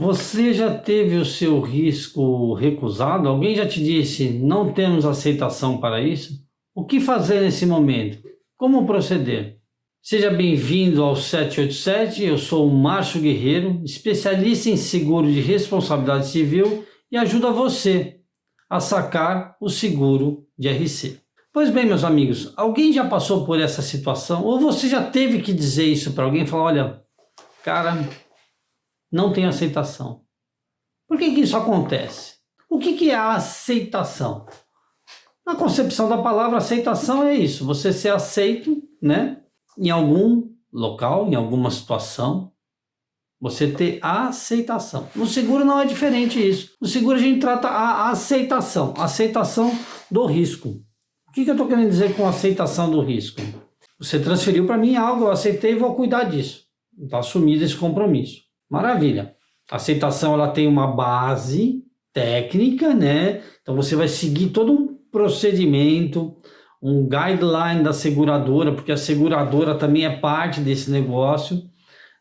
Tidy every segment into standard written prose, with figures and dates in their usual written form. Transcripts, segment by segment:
Você já teve o seu risco recusado? Alguém já te disse, não temos aceitação para isso? O que fazer nesse momento? Como proceder? Seja bem-vindo ao 787, eu sou o Márcio Guerreiro, especialista em seguro de responsabilidade civil e ajudo você a sacar o seguro de RC. Pois bem, meus amigos, alguém já passou por essa situação? Ou você já teve que dizer isso para alguém? Falar, olha, cara, não tem aceitação. Por que isso acontece? O que é a aceitação? Na concepção da palavra aceitação é isso, você ser aceito, né? Em algum local, em alguma situação, você ter a aceitação. No seguro não é diferente isso. No seguro a gente trata a aceitação do risco. O que eu estou querendo dizer com aceitação do risco? Você transferiu para mim algo, eu aceitei e vou cuidar disso. Está assumido esse compromisso. Maravilha. A aceitação ela tem uma base técnica, né? Então você vai seguir todo um procedimento, um guideline da seguradora, porque a seguradora também é parte desse negócio,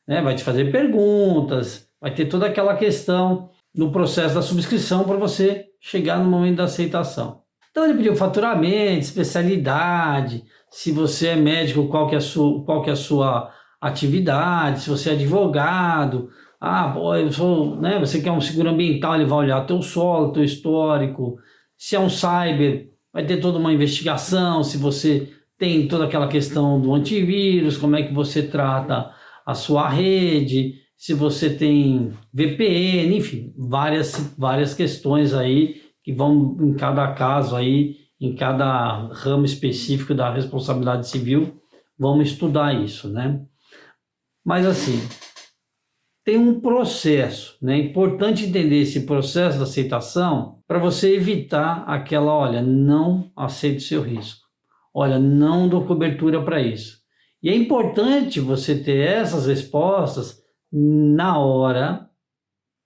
né? Vai te fazer perguntas, vai ter toda aquela questão no processo da subscrição para você chegar no momento da aceitação. Então ele pediu faturamento, especialidade, se você é médico, qual que é a sua atividade, se você é advogado, eu sou, né? Você quer um seguro ambiental, ele vai olhar teu solo, teu histórico. Se é um cyber, vai ter toda uma investigação, se você tem toda aquela questão do antivírus, como é que você trata a sua rede, se você tem VPN, enfim, várias questões aí que vão em cada caso aí, em cada ramo específico da responsabilidade civil, vamos estudar isso, né? Mas assim, tem um processo, né? É importante entender esse processo da aceitação para você evitar aquela, olha, não aceito o seu risco. Olha, não dou cobertura para isso. E é importante você ter essas respostas na hora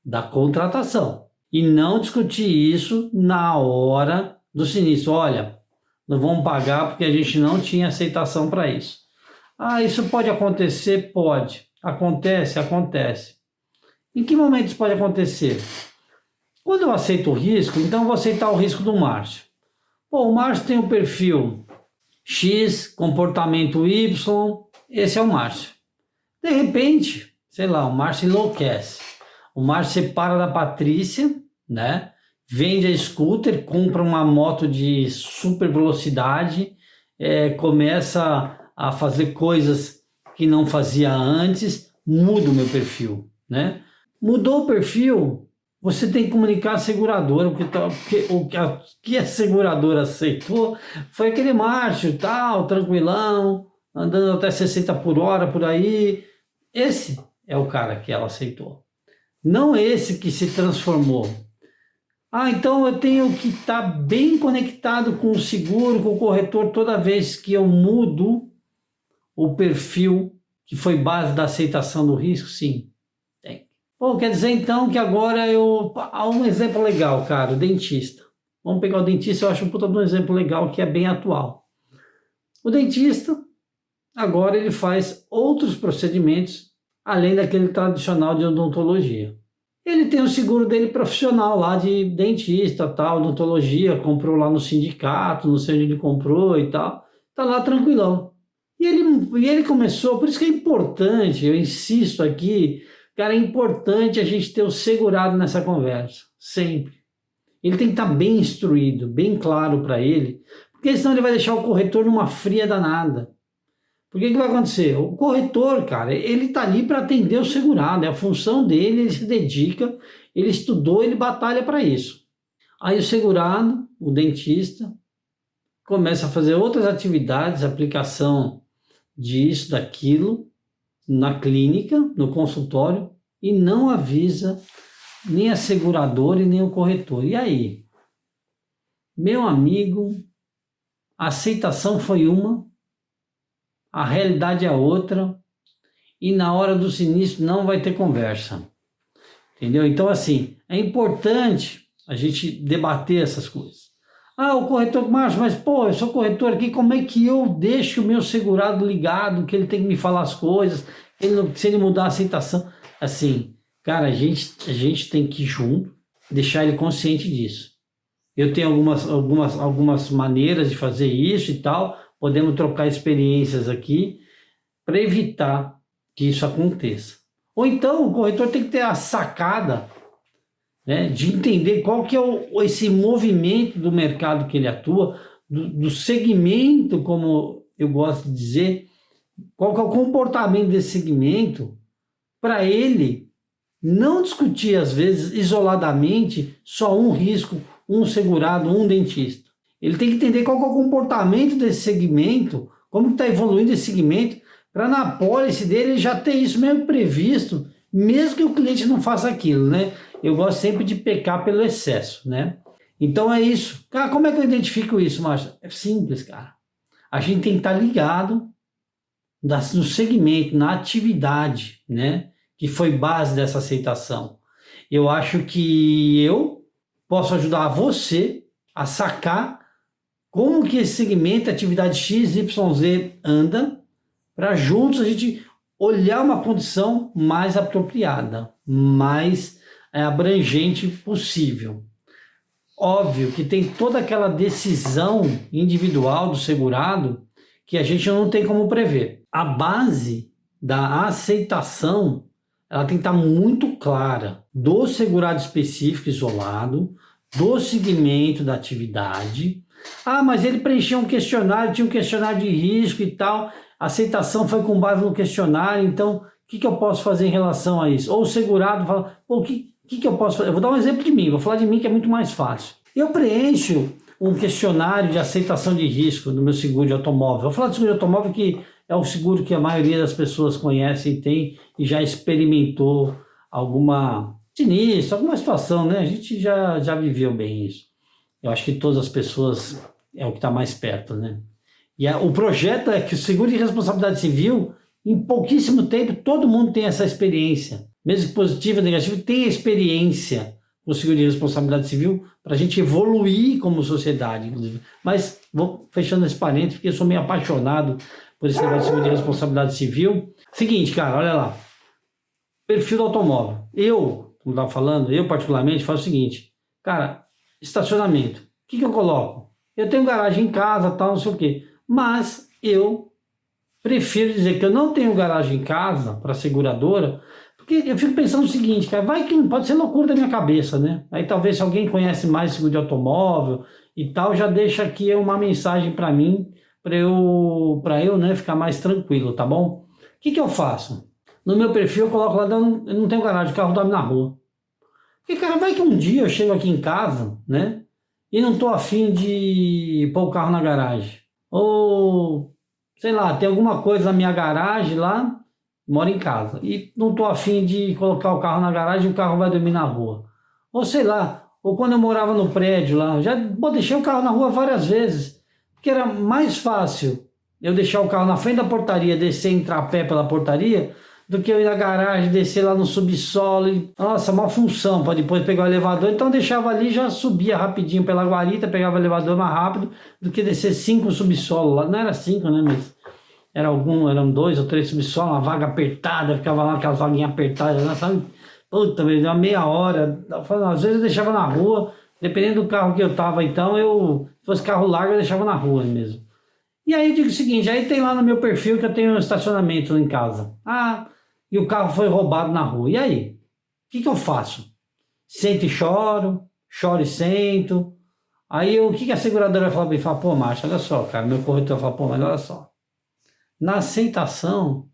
da contratação e não discutir isso na hora do sinistro. Olha, não vamos pagar porque a gente não tinha aceitação para isso. Isso pode acontecer? Pode. Acontece. Em que momento isso pode acontecer? Quando eu aceito o risco, então eu vou aceitar o risco do Márcio. O Márcio tem um perfil X, comportamento Y, esse é o Márcio. De repente, sei lá, o Márcio enlouquece. O Márcio separa da Patrícia, né? Vende a scooter, compra uma moto de super velocidade, começa a fazer coisas que não fazia antes, muda o meu perfil, né? Mudou o perfil, você tem que comunicar a seguradora, porque o que a seguradora aceitou foi aquele Márcio, tal, tranquilão, andando até 60 por hora por aí. Esse é o cara que ela aceitou, não esse que se transformou. Então eu tenho que estar bem conectado com o seguro, com o corretor, toda vez que eu mudo o perfil que foi base da aceitação do risco? Sim, tem. Quer dizer então que agora há um exemplo legal, cara, o dentista. Vamos pegar o dentista, eu acho um puta de um exemplo legal que é bem atual. O dentista, agora ele faz outros procedimentos, além daquele tradicional de odontologia. Ele tem o seguro dele profissional lá de dentista, tal, odontologia, comprou lá no sindicato, não sei onde ele comprou e tal, tá lá tranquilão. E ele começou, por isso que é importante, eu insisto aqui, cara, é importante a gente ter o segurado nessa conversa, sempre. Ele tem que estar bem instruído, bem claro para ele, porque senão ele vai deixar o corretor numa fria danada. Por que vai acontecer? O corretor, cara, ele está ali para atender o segurado, é a função dele, ele se dedica, ele estudou, ele batalha para isso. Aí o segurado, o dentista, começa a fazer outras atividades, aplicação disso, daquilo, na clínica, no consultório, e não avisa nem a seguradora e nem o corretor. E aí? Meu amigo, a aceitação foi uma, a realidade é outra, e na hora do sinistro não vai ter conversa. Entendeu? Então, assim, é importante a gente debater essas coisas. O corretor, Márcio, mas eu sou corretor aqui, como é que eu deixo o meu segurado ligado, que ele tem que me falar as coisas, se ele mudar a aceitação? Assim, Cara, a gente tem que ir junto, deixar ele consciente disso. Eu tenho algumas maneiras de fazer isso e tal, podemos trocar experiências aqui para evitar que isso aconteça. Ou então o corretor tem que ter a sacada, né, de entender qual que é esse movimento do mercado que ele atua, do segmento, como eu gosto de dizer, qual que é o comportamento desse segmento, para ele não discutir, às vezes, isoladamente, só um risco, um segurado, um dentista. Ele tem que entender qual que é o comportamento desse segmento, como está evoluindo esse segmento, para na apólice dele já ter isso mesmo previsto, mesmo que o cliente não faça aquilo, né? Eu gosto sempre de pecar pelo excesso, né? Então é isso. Cara, como é que eu identifico isso, Márcio? É simples, cara. A gente tem que estar ligado no segmento, na atividade, né, que foi base dessa aceitação. Eu acho que eu posso ajudar você a sacar como que esse segmento, atividade X, Y, Z anda, para juntos a gente olhar uma condição mais apropriada, mais abrangente possível. Óbvio que tem toda aquela decisão individual do segurado que a gente não tem como prever. A base da aceitação, ela tem que estar muito clara do segurado específico isolado, do segmento da atividade. Ah, mas ele preencheu um questionário, tinha um questionário de risco e tal, a aceitação foi com base no questionário, então o que eu posso fazer em relação a isso? Ou o segurado fala, pô, o que eu posso fazer? Eu vou dar um exemplo de mim, vou falar de mim que é muito mais fácil. Eu preencho um questionário de aceitação de risco do meu seguro de automóvel. Vou falar de seguro de automóvel que é o seguro que a maioria das pessoas conhece e tem e já experimentou alguma sinistro, alguma situação, né? A gente já viveu bem isso. Eu acho que todas as pessoas é o que está mais perto, né? E o projeto é que o seguro de responsabilidade civil, em pouquíssimo tempo, todo mundo tem essa experiência. Mesmo que positiva ou negativa, tem experiência com o seguro de responsabilidade civil para a gente evoluir como sociedade, inclusive. Mas vou fechando esse parênteses, porque eu sou meio apaixonado por esse negócio de seguro de responsabilidade civil. Seguinte, cara, olha lá. Perfil do automóvel. Eu, como estava falando, eu particularmente faço o seguinte. Cara, estacionamento. O que eu coloco? Eu tenho garagem em casa, tal, não sei o quê. Mas eu prefiro dizer que eu não tenho garagem em casa para seguradora, porque eu fico pensando o seguinte, cara, vai que pode ser loucura da minha cabeça, né? Aí talvez se alguém conhece mais seguro de automóvel e tal, já deixa aqui uma mensagem para mim, para eu, né, ficar mais tranquilo, tá bom? O que eu faço? No meu perfil eu coloco lá, eu não tenho garagem, o carro dorme na rua. Porque, cara, vai que um dia eu chego aqui em casa, né, e não tô afim de pôr o carro na garagem. Ou, sei lá, tem alguma coisa na minha garagem lá, moro em casa, e não tô afim de colocar o carro na garagem e o carro vai dormir na rua. Ou sei lá, ou quando eu morava no prédio lá, deixei o carro na rua várias vezes, porque era mais fácil eu deixar o carro na frente da portaria, descer e entrar a pé pela portaria, do que eu ir na garagem, descer lá no subsolo, nossa, uma função, para depois pegar o elevador, então eu deixava ali, já subia rapidinho pela guarita, pegava o elevador mais rápido, do que descer 5 subsolos lá, não era 5, né, mas eram 2 ou 3 subsolos, uma vaga apertada, ficava lá aquelas vaguinhas apertadas, né, sabe, puta, deu uma meia hora, às vezes eu deixava na rua, dependendo do carro que eu tava, então se fosse carro largo eu deixava na rua mesmo. E aí eu digo o seguinte, aí tem lá no meu perfil que eu tenho um estacionamento em casa, e o carro foi roubado na rua. E aí? O que eu faço? Sento e choro, choro e sento. Aí o que a seguradora vai falar para mim? Fala, pô, Márcio, olha só, cara. Meu corretor fala, pô, mas olha só. Na aceitação,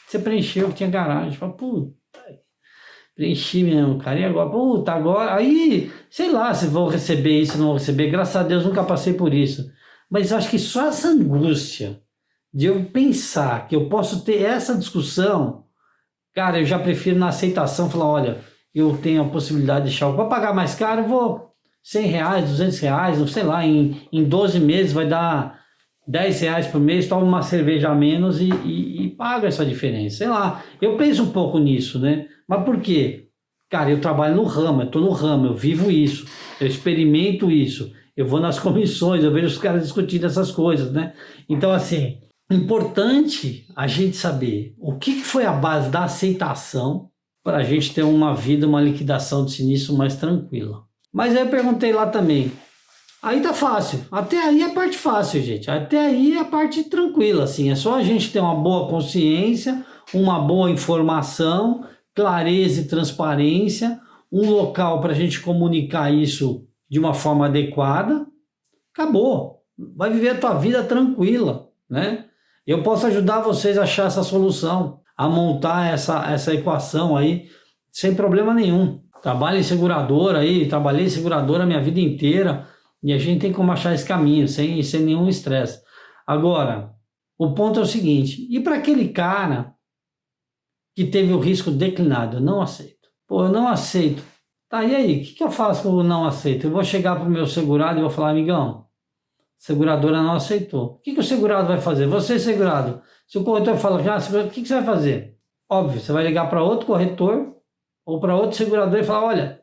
você preencheu que tinha garagem. Fala, puta, preenchi mesmo, cara. E agora? Puta, agora. Aí, sei lá se vou receber isso ou não vou receber. Graças a Deus nunca passei por isso. Mas eu acho que só essa angústia de eu pensar que eu posso ter essa discussão. Cara, eu já prefiro na aceitação falar, olha, eu tenho a possibilidade de deixar, vou pagar mais caro, eu vou R$100, R$200, não sei lá, em 12 meses vai dar R$10 por mês, toma uma cerveja a menos e paga essa diferença, sei lá. Eu penso um pouco nisso, né? Mas por quê? Cara, eu trabalho no ramo, eu tô no ramo, eu vivo isso, eu experimento isso, eu vou nas comissões, eu vejo os caras discutindo essas coisas, né? Então, assim, importante a gente saber o que foi a base da aceitação para a gente ter uma vida, uma liquidação de sinistro mais tranquila. Mas aí eu perguntei lá também. Aí tá fácil. Até aí é a parte fácil, gente. Até aí é a parte tranquila, assim. É só a gente ter uma boa consciência, uma boa informação, clareza e transparência, um local para a gente comunicar isso de uma forma adequada. Acabou. Vai viver a tua vida tranquila, né? Eu posso ajudar vocês a achar essa solução, a montar essa equação aí, sem problema nenhum. Trabalho em seguradora aí, trabalhei em seguradora a minha vida inteira, e a gente tem como achar esse caminho, sem nenhum estresse. Agora, o ponto é o seguinte, e para aquele cara que teve o risco declinado? Eu não aceito. Pô, eu não aceito. Tá, e aí, o que eu faço com o não aceito? Eu vou chegar para o meu segurado e vou falar, amigão, seguradora não aceitou. O que o segurado vai fazer? Você, segurado, se o corretor fala, o que você vai fazer? Óbvio, você vai ligar para outro corretor ou para outro segurador e falar, olha,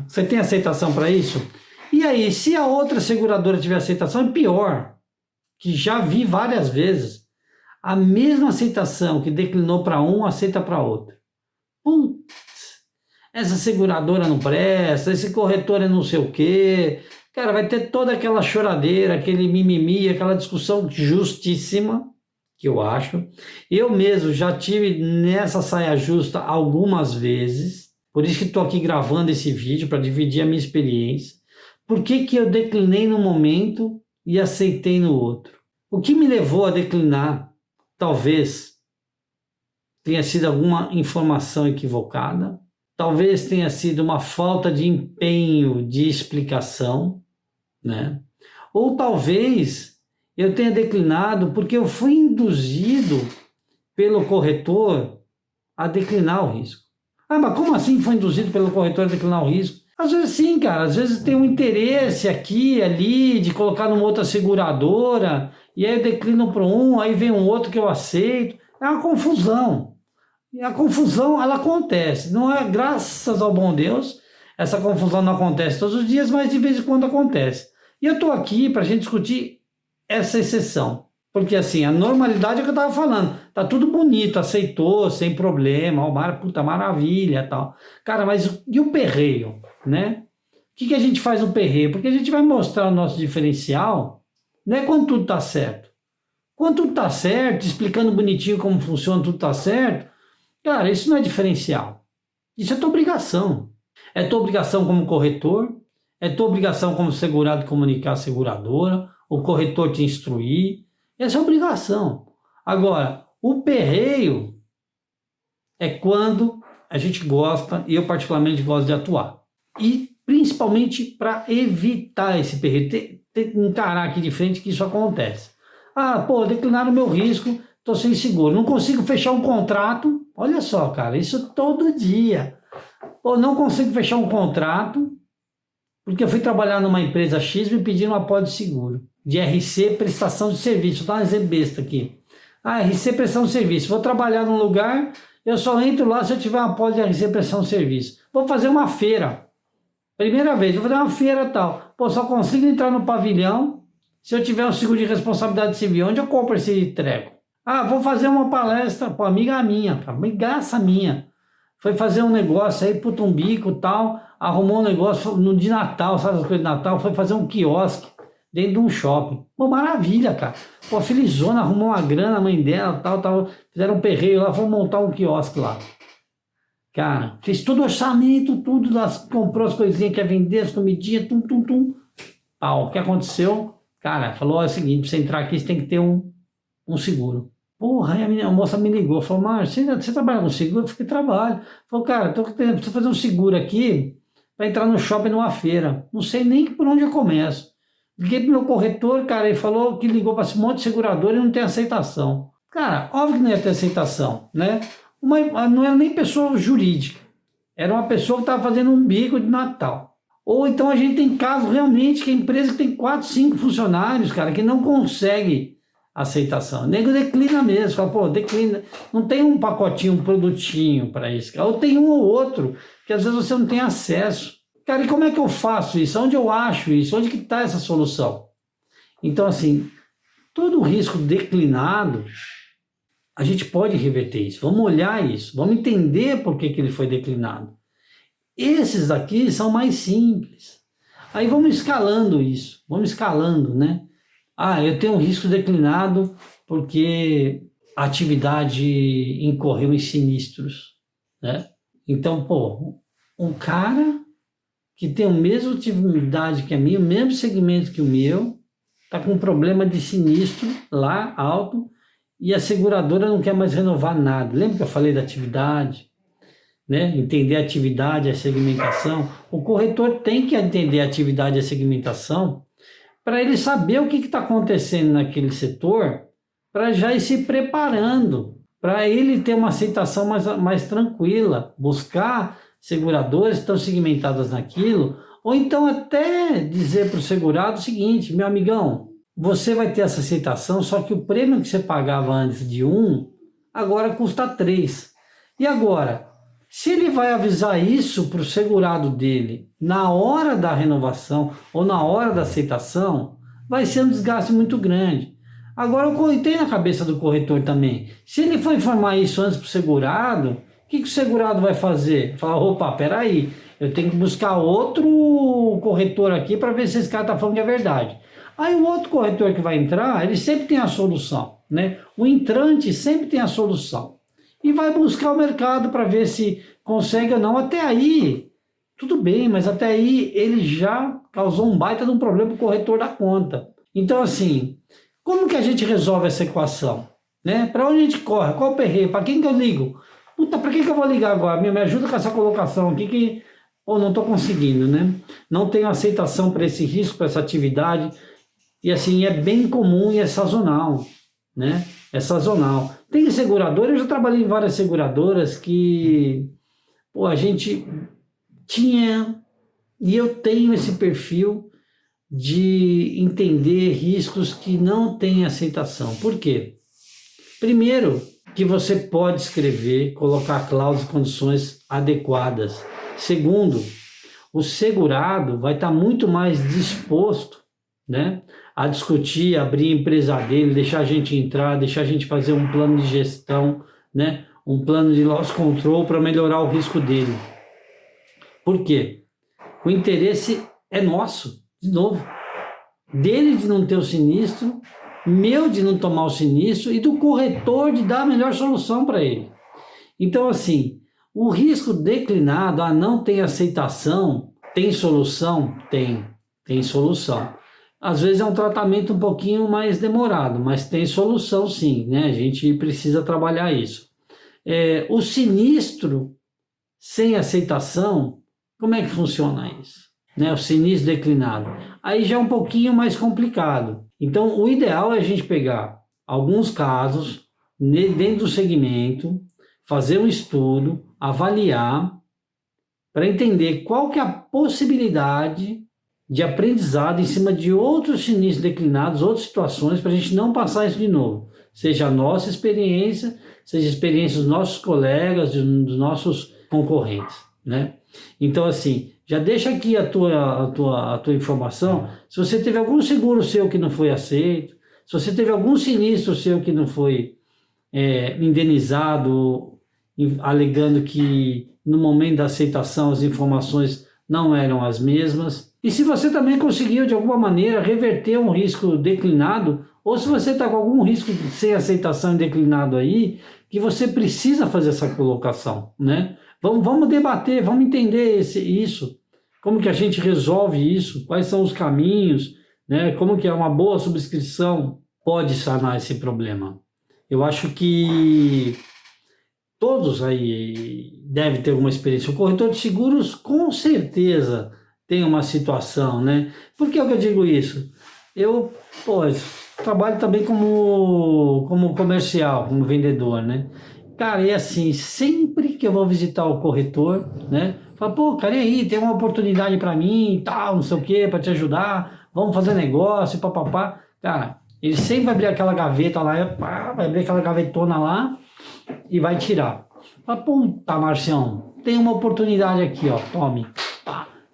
você tem aceitação para isso? E aí, se a outra seguradora tiver aceitação, é pior, que já vi várias vezes, a mesma aceitação que declinou para um, aceita para outro. Putz, essa seguradora não presta, esse corretor é não sei o quê. Cara, vai ter toda aquela choradeira, aquele mimimi, aquela discussão justíssima, que eu acho. Eu mesmo já tive nessa saia justa algumas vezes, por isso que estou aqui gravando esse vídeo, para dividir a minha experiência. Por que eu declinei num momento e aceitei no outro? O que me levou a declinar? Talvez tenha sido alguma informação equivocada, talvez tenha sido uma falta de empenho de explicação, né? Ou talvez eu tenha declinado porque eu fui induzido pelo corretor a declinar o risco. Ah, mas como assim foi induzido pelo corretor a declinar o risco? Às vezes sim, cara, às vezes tem um interesse aqui, ali, de colocar numa outra seguradora, e aí eu declino para um, aí vem um outro que eu aceito. É uma confusão. E a confusão, ela acontece. Não é, graças ao bom Deus, essa confusão não acontece todos os dias, mas de vez em quando acontece. E eu estou aqui para a gente discutir essa exceção. Porque assim, a normalidade é o que eu estava falando. Tá tudo bonito, aceitou, sem problema, puta maravilha, tal. Cara, mas e o perreio, né? O que a gente faz no perreio? Porque a gente vai mostrar o nosso diferencial, não é quando tudo tá certo. Quando tudo tá certo, explicando bonitinho como funciona, tudo tá certo, cara, isso não é diferencial. Isso é tua obrigação. É tua obrigação como corretor, é tua obrigação como segurado comunicar a seguradora, o corretor te instruir. Essa é a obrigação. Agora, o perreio é quando a gente gosta, e eu particularmente gosto de atuar. E principalmente para evitar esse perreio, encarar aqui de frente que isso acontece. Ah, pô, declinaram o meu risco, estou sem seguro, não consigo fechar um contrato. Olha só, cara, isso todo dia. Pô, não consigo fechar um contrato porque eu fui trabalhar numa empresa X me pedindo uma apólice de seguro, de RC, prestação de serviço. Vou dar um exemplo besta aqui. Ah, RC, prestação de serviço. Vou trabalhar num lugar, eu só entro lá se eu tiver uma apólice de RC, prestação de serviço. Vou fazer uma feira. Primeira vez, vou fazer uma feira tal. Pô, só consigo entrar no pavilhão se eu tiver um seguro de responsabilidade civil. Onde eu compro esse treco? Ah, vou fazer uma palestra, pô, amiga minha, amigaça minha. Foi fazer um negócio aí, puta, um bico e tal, arrumou um negócio no de Natal, sabe as coisas de Natal? Foi fazer um quiosque dentro de um shopping. Pô, maravilha, cara. Pô, felizona, arrumou uma grana, a mãe dela, tal, fizeram um perreio lá, foram montar um quiosque lá. Cara, fez todo o orçamento, tudo, comprou as coisinhas que ia vender, as comidinhas, tum. O que aconteceu? Cara, falou, é o seguinte, pra você entrar aqui, você tem que ter um seguro. Porra, aí a moça me ligou, falou, Márcio, você trabalha com seguro? Eu falei, trabalho. Falou, cara, preciso fazer um seguro aqui para entrar no shopping numa feira. Não sei nem por onde eu começo. Liguei pro meu corretor, cara, ele falou que ligou para esse monte de segurador e não tem aceitação. Cara, óbvio que não ia ter aceitação, né? Não era nem pessoa jurídica. Era uma pessoa que estava fazendo um bico de Natal. Ou então a gente tem casos realmente que a empresa que tem 4, 5 funcionários, cara, que não consegue aceitação. O nego declina mesmo, fala, pô, declina. Não tem um pacotinho, um produtinho para isso, cara. Ou tem um ou outro, que às vezes você não tem acesso. Cara, e como é que eu faço isso? Onde eu acho isso? Onde que está essa solução? Então, assim, todo o risco declinado, a gente pode reverter isso. Vamos olhar isso, vamos entender por que ele foi declinado. Esses daqui são mais simples. Aí vamos escalando isso, vamos escalando, né? Eu tenho um risco declinado porque a atividade incorreu em sinistros, né? Então, um cara que tem a mesma atividade que a minha, o mesmo segmento que o meu, está com um problema de sinistro lá alto e a seguradora não quer mais renovar nada. Lembra que eu falei da atividade? Né? Entender a atividade, a segmentação. O corretor tem que entender a atividade e a segmentação para ele saber o que está acontecendo naquele setor, para já ir se preparando, para ele ter uma aceitação mais tranquila, buscar seguradoras que estão segmentadas naquilo, ou então até dizer para o segurado o seguinte: meu amigão, você vai ter essa aceitação, só que o prêmio que você pagava antes de 1, agora custa 3. E agora, se ele vai avisar isso para o segurado dele na hora da renovação ou na hora da aceitação, vai ser um desgaste muito grande. Agora, eu tem na cabeça do corretor também. Se ele for informar isso antes para o segurado, o que o segurado vai fazer? Falar: opa, peraí, eu tenho que buscar outro corretor aqui para ver se esse cara está falando que é verdade. Aí o outro corretor que vai entrar, ele sempre tem a solução, né? O entrante sempre tem a solução. E vai buscar o mercado para ver se consegue ou não. Até aí, tudo bem, mas até aí ele já causou um baita de um problema para o corretor da conta. Então, assim, como que a gente resolve essa equação? Né? Para onde a gente corre? Qual o perreio? Para quem que eu ligo? Puta, para quem que eu vou ligar agora? Me ajuda com essa colocação aqui que não estou conseguindo, né? Não tenho aceitação para esse risco, para essa atividade. E assim, é bem comum e é sazonal, né? É sazonal. Tem seguradora, eu já trabalhei em várias seguradoras que a gente tinha, e eu tenho esse perfil de entender riscos que não têm aceitação. Por quê? Primeiro, que você pode escrever, colocar cláusulas e condições adequadas. Segundo, o segurado vai estar muito mais disposto, né, a discutir, abrir a empresa dele, deixar a gente entrar, deixar a gente fazer um plano de gestão, né, um plano de loss control para melhorar o risco dele. Por quê? O interesse é nosso, de novo, dele de não ter o sinistro, meu de não tomar o sinistro e do corretor de dar a melhor solução para ele. Então, assim, o risco declinado, não tem aceitação, tem solução? Tem solução. Às vezes é um tratamento um pouquinho mais demorado, mas tem solução sim, né? A gente precisa trabalhar isso. O sinistro sem aceitação, como é que funciona isso? Né? O sinistro declinado. Aí já é um pouquinho mais complicado. Então, o ideal é a gente pegar alguns casos dentro do segmento, fazer um estudo, avaliar, para entender qual que é a possibilidade de aprendizado em cima de outros sinistros declinados, outras situações, para a gente não passar isso de novo. Seja a nossa experiência, seja a experiência dos nossos colegas, dos nossos concorrentes, né? Então, assim, já deixa aqui a tua informação. Se você teve algum seguro seu que não foi aceito, se você teve algum sinistro seu que não foi indenizado, alegando que no momento da aceitação as informações não eram as mesmas. E se você também conseguiu de alguma maneira reverter um risco declinado, ou se você está com algum risco sem aceitação e declinado aí, que você precisa fazer essa colocação, né? Vamos debater, vamos entender isso, como que a gente resolve isso, quais são os caminhos, né? Como que uma boa subscrição pode sanar esse problema. Eu acho que todos aí devem ter alguma experiência. O corretor de seguros com certeza tem uma situação, né? Por que eu digo isso? Eu trabalho também como comercial, como vendedor, né? Cara, é assim, sempre que eu vou visitar o corretor, né? Falo, cara, e aí, tem uma oportunidade para mim e tal, não sei o que, para te ajudar, vamos fazer negócio, papapá. Cara, ele sempre vai abrir aquela gaveta lá, vai abrir aquela gavetona lá e vai tirar. Fala, puta, Marcião, tem uma oportunidade aqui, ó, tome.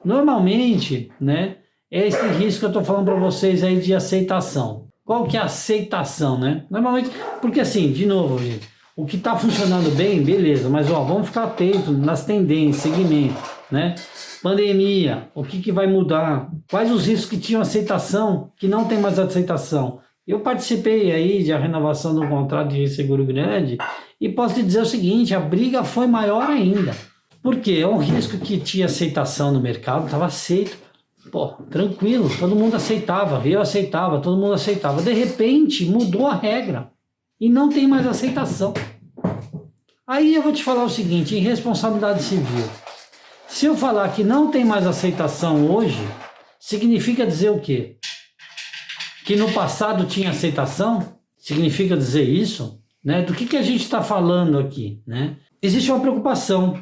Normalmente, né, é esse risco que eu tô falando para vocês aí de aceitação. Qual que é a aceitação, né? Normalmente, porque assim, de novo, gente, O que está funcionando bem, beleza, mas ó, vamos ficar atentos nas tendências, segmentos, né? Pandemia, o que vai mudar? Quais os riscos que tinham aceitação, que não tem mais aceitação? Eu participei aí de a renovação do contrato de seguro grande e posso te dizer o seguinte, a briga foi maior ainda. Por quê? É um risco que tinha aceitação no mercado, estava aceito. Pô, tranquilo, todo mundo aceitava, eu aceitava, todo mundo aceitava. De repente, mudou a regra e não tem mais aceitação. Aí eu vou te falar o seguinte, em responsabilidade civil. Se eu falar que não tem mais aceitação hoje, significa dizer o quê? Que no passado tinha aceitação? Significa dizer isso? Né? Do que a gente está falando aqui? Né? Existe uma preocupação,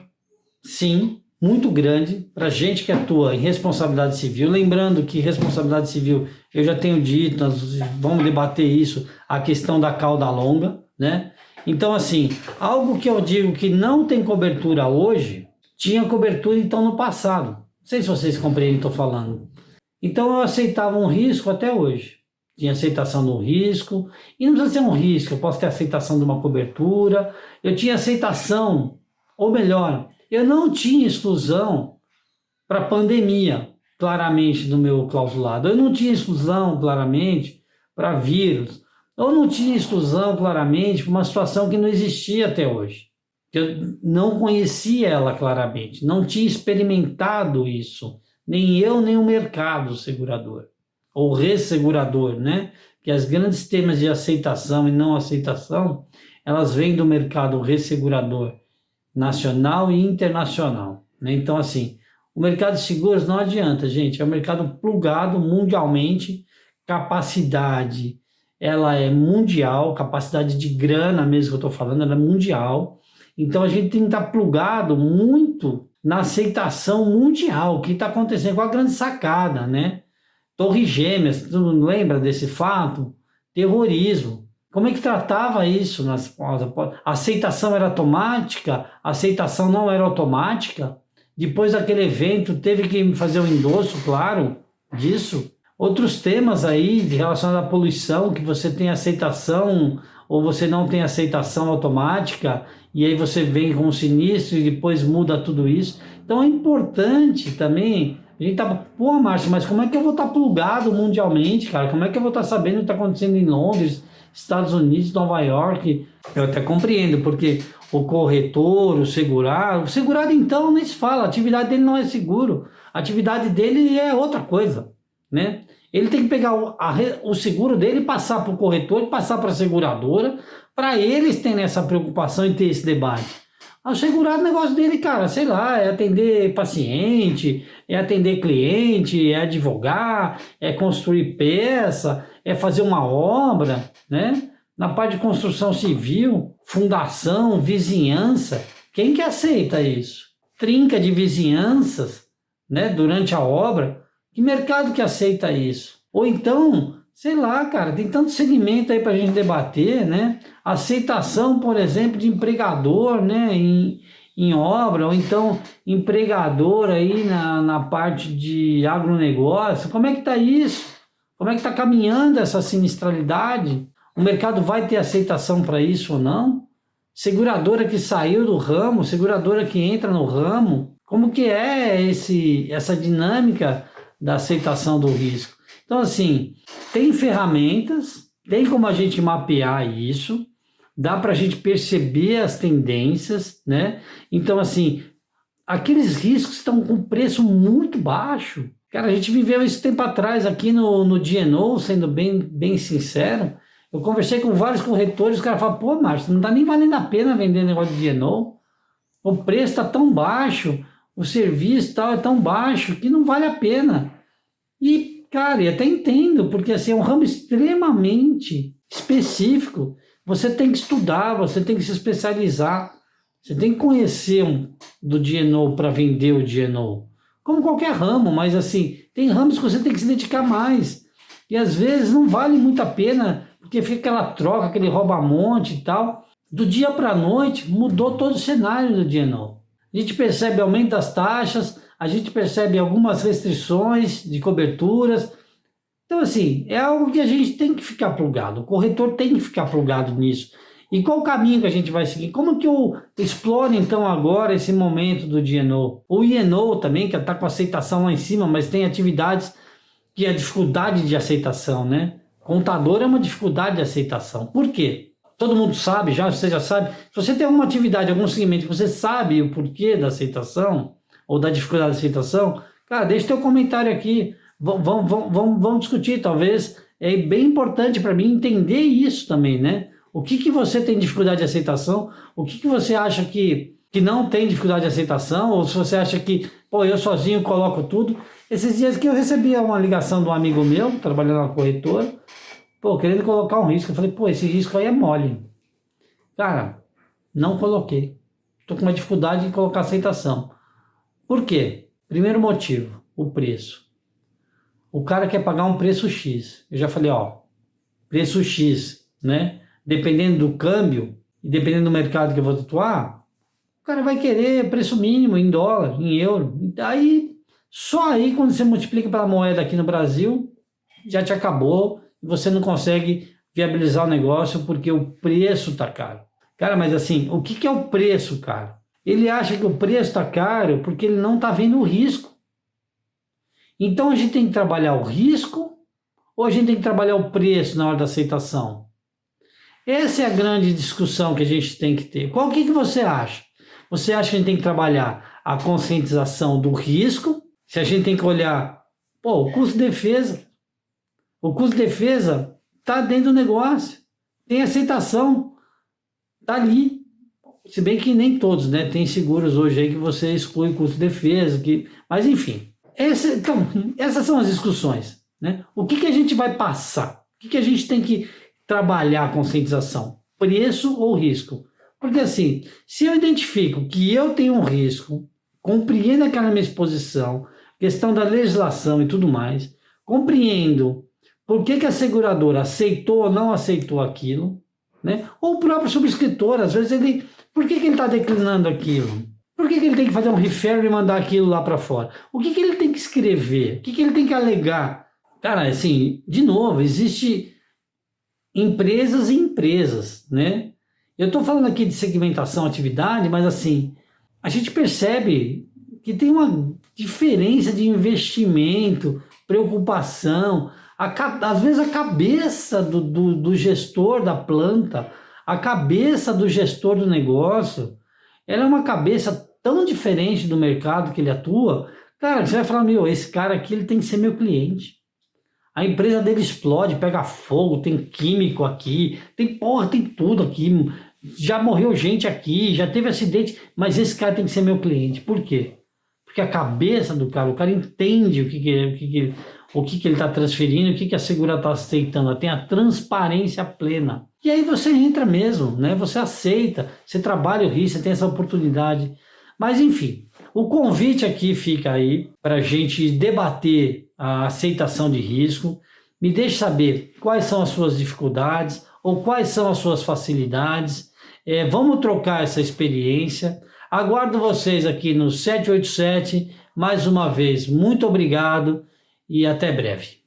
sim, muito grande para gente que atua em responsabilidade civil. Lembrando que responsabilidade civil, eu já tenho dito, nós vamos debater isso, a questão da cauda longa, né? Então, assim, algo que eu digo que não tem cobertura hoje, tinha cobertura então no passado. Não sei se vocês compreendem o que estou falando. Então eu aceitava um risco até hoje. Tinha aceitação do risco, e não precisa ser um risco, eu posso ter aceitação de uma cobertura, eu tinha aceitação, ou melhor, eu não tinha exclusão para pandemia, claramente no meu clausulado, eu não tinha exclusão claramente para vírus, eu não tinha exclusão claramente para uma situação que não existia até hoje. Eu não conhecia ela claramente, não tinha experimentado isso, nem eu, nem o mercado segurador, ou ressegurador, né? Que as grandes temas de aceitação e não aceitação, elas vêm do mercado ressegurador nacional e internacional, né? Então, assim, o mercado de seguros não adianta, gente, é um mercado plugado mundialmente, capacidade, ela é mundial, capacidade de grana mesmo que eu estou falando, ela é mundial. Então a gente tem que estar plugado muito na aceitação mundial, o que está acontecendo com a grande sacada, né? Torres Gêmeas, tu não lembra desse fato? Terrorismo. Como é que tratava isso? A aceitação era automática? A aceitação não era automática? Depois daquele evento, teve que fazer um endosso, claro, disso. Outros temas aí relacionados à poluição, que você tem aceitação ou você não tem aceitação automática, e aí você vem com um sinistro e depois muda tudo isso. Então é importante também, a gente tá, pô, Márcio, mas como é que eu vou estar plugado mundialmente, cara? Como é que eu vou estar sabendo o que está acontecendo em Londres, Estados Unidos, Nova York? Eu até compreendo, porque o corretor, o segurado então nem se fala, a atividade dele não é seguro, a atividade dele é outra coisa, né? Ele tem que pegar o seguro dele, passar para o corretor e passar para a seguradora, para eles terem essa preocupação e ter esse debate. O segurado, o negócio dele, cara, sei lá, é atender paciente, é atender cliente, é advogar, é construir peça, é fazer uma obra, né? Na parte de construção civil, fundação, vizinhança, quem que aceita isso? Trinca de vizinhanças, né, durante a obra. Que mercado que aceita isso? Ou então, sei lá, cara, tem tanto segmento aí para a gente debater, né? Aceitação, por exemplo, de empregador, né, em obra, ou então empregador aí na parte de agronegócio. Como é que está isso? Como é que está caminhando essa sinistralidade? O mercado vai ter aceitação para isso ou não? Seguradora que saiu do ramo, seguradora que entra no ramo, como que é essa dinâmica da aceitação do risco? Então, assim, tem ferramentas, tem como a gente mapear isso, dá para a gente perceber as tendências, né? Então, assim, aqueles riscos estão com preço muito baixo. Cara, a gente viveu isso tempo atrás aqui no D&O, sendo bem sincero. Eu conversei com vários corretores, os caras falam, pô, Márcio, não está nem valendo a pena vender negócio de D&O. O preço está tão baixo, o serviço tal é tão baixo que não vale a pena. E, cara, eu até entendo, porque assim, é um ramo extremamente específico. Você tem que estudar, você tem que se especializar, você tem que conhecer do D&O para vender o D&O. Como qualquer ramo, mas assim, tem ramos que você tem que se dedicar mais. E às vezes não vale muito a pena, porque fica aquela troca, aquele rouba-monte e tal. Do dia para a noite, mudou todo o cenário do D&O. A gente percebe aumento das taxas, a gente percebe algumas restrições de coberturas. Então, assim, é algo que a gente tem que ficar plugado. O corretor tem que ficar plugado nisso. E qual o caminho que a gente vai seguir? Como que eu exploro então agora esse momento do DNO? O INO também, que está com aceitação lá em cima, mas tem atividades que é dificuldade de aceitação, né? Contador é uma dificuldade de aceitação. Por quê? Todo mundo sabe, você já sabe. Se você tem alguma atividade, algum segmento que você sabe o porquê da aceitação ou da dificuldade de aceitação, cara, deixa teu comentário aqui. Vamos discutir, talvez. É bem importante para mim entender isso também, né? O que você tem dificuldade de aceitação? O que você acha que não tem dificuldade de aceitação? Ou se você acha que, pô, eu sozinho coloco tudo? Esses dias que eu recebi uma ligação de um amigo meu, trabalhando na corretora, pô, querendo colocar um risco. Eu falei, pô, esse risco aí é mole. Cara, não coloquei. Tô com uma dificuldade de colocar aceitação. Por quê? Primeiro motivo, o preço. O cara quer pagar um preço X. Eu já falei, ó, preço X, né? Dependendo do câmbio e dependendo do mercado que eu vou atuar, o cara vai querer preço mínimo em dólar, em euro. E daí, só aí quando você multiplica pela moeda aqui no Brasil, já te acabou e você não consegue viabilizar o negócio porque o preço tá caro. Cara, mas assim, o que é o preço, cara? Ele acha que o preço tá caro porque ele não tá vendo o risco. Então a gente tem que trabalhar o risco ou a gente tem que trabalhar o preço na hora da aceitação? Essa é a grande discussão que a gente tem que ter. Qual que você acha? Você acha que a gente tem que trabalhar a conscientização do risco? Se a gente tem que olhar, pô, o custo de defesa. O custo de defesa está dentro do negócio. Tem aceitação. Está ali. Se bem que nem todos, né? Tem seguros hoje aí que você exclui custo de defesa. Mas enfim. Então, essas são as discussões, né? O que a gente vai passar? O que a gente tem que trabalhar a conscientização? Preço ou risco? Porque assim, se eu identifico que eu tenho um risco, compreendo aquela minha exposição, questão da legislação e tudo mais, compreendo por que a seguradora aceitou ou não aceitou aquilo, né? Ou o próprio subscritor, às vezes por que ele está declinando aquilo? Por que ele tem que fazer um referral e mandar aquilo lá para fora? O que ele tem que escrever? O que ele tem que alegar? Cara, assim, de novo, existe empresas e empresas, né? Eu estou falando aqui de segmentação, atividade, mas assim, a gente percebe que tem uma diferença de investimento, preocupação, às vezes a cabeça do gestor da planta, a cabeça do gestor do negócio, ela é uma cabeça tão diferente do mercado que ele atua, cara, você vai falar, esse cara aqui ele tem que ser meu cliente. A empresa dele explode, pega fogo, tem químico aqui, tem tudo aqui, já morreu gente aqui, já teve acidente, mas esse cara tem que ser meu cliente. Por quê? Porque a cabeça do cara, o cara entende o que ele está transferindo, o que a seguradora está aceitando, ela tem a transparência plena. E aí você entra mesmo, né? Você aceita, você trabalha o risco, você tem essa oportunidade. Mas enfim, o convite aqui fica aí para a gente debater a aceitação de risco. Me deixe saber quais são as suas dificuldades ou quais são as suas facilidades. Vamos trocar essa experiência. Aguardo vocês aqui no 787. Mais uma vez, muito obrigado e até breve.